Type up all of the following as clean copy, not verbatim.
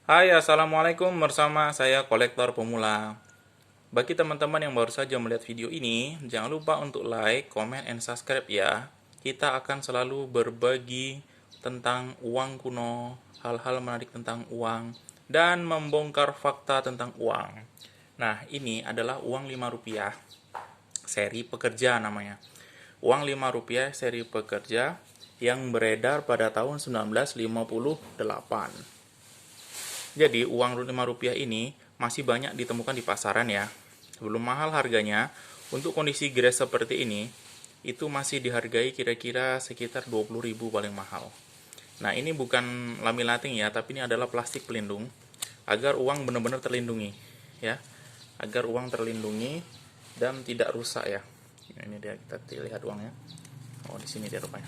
Hai, Assalamualaikum, bersama saya Kolektor Pemula. Bagi teman-teman yang baru saja melihat video ini, jangan lupa untuk like, comment, and subscribe ya. Kita akan selalu berbagi tentang uang kuno, hal-hal menarik tentang uang, dan membongkar fakta tentang uang. Nah, ini adalah uang Rp5, seri pekerja namanya. Uang Rp5 seri pekerja yang beredar pada tahun 1958. Jadi uang Rp5 ini masih banyak ditemukan di pasaran ya. Belum mahal harganya, untuk kondisi gres seperti ini, itu masih dihargai kira-kira sekitar 20.000 paling mahal. Nah ini bukan laminating ya, tapi ini adalah plastik pelindung, agar uang benar-benar terlindungi ya. Agar uang terlindungi dan tidak rusak ya. Ini dia, kita lihat uangnya. Oh di sini dia rupanya.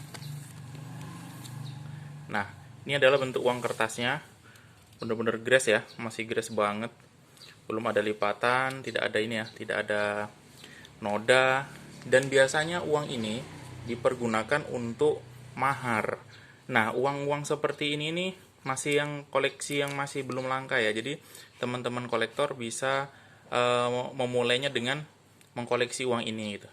Nah ini adalah bentuk uang kertasnya. Bener-bener gres ya, masih gres banget, belum ada lipatan, tidak ada ini ya, tidak ada noda. Dan biasanya uang ini dipergunakan untuk mahar. Nah uang-uang seperti ini nih masih yang koleksi yang masih belum langka ya, jadi teman-teman kolektor bisa memulainya dengan mengkoleksi uang ini gitu.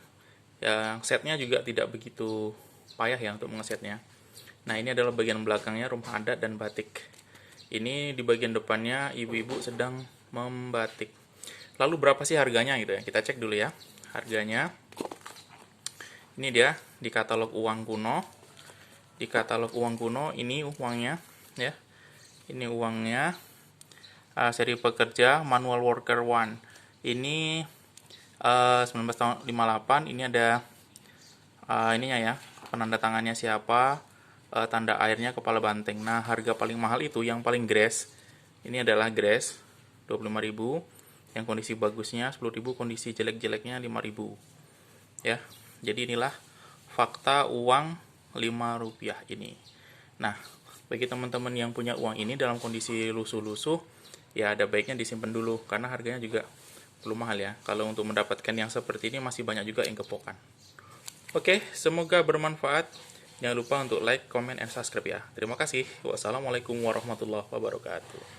Yang setnya juga tidak begitu payah ya untuk mengesetnya. Nah ini adalah bagian belakangnya, rumah adat dan batik. Ini di bagian depannya ibu-ibu sedang membatik. Lalu berapa sih harganya gitu ya? Kita cek dulu ya harganya. Ini dia di katalog uang kuno. Di katalog uang kuno ini uangnya ya. Ini uangnya seri pekerja manual worker 1. Ini 1958. Ini ada ininya ya, penanda tangannya siapa, tanda airnya kepala banteng. Nah harga paling mahal itu yang paling gres, ini adalah gres 25.000, yang kondisi bagusnya 10.000, kondisi jelek-jeleknya 5.000 ya. Jadi inilah fakta uang Rp5 ini. Nah bagi teman-teman yang punya uang ini dalam kondisi lusuh-lusuh, ya ada baiknya disimpan dulu karena harganya juga belum mahal ya. Kalau untuk mendapatkan yang seperti ini masih banyak juga yang kepokan. Oke, semoga bermanfaat. Jangan lupa untuk like, comment, and subscribe ya. Terima kasih. Wassalamualaikum warahmatullahi wabarakatuh.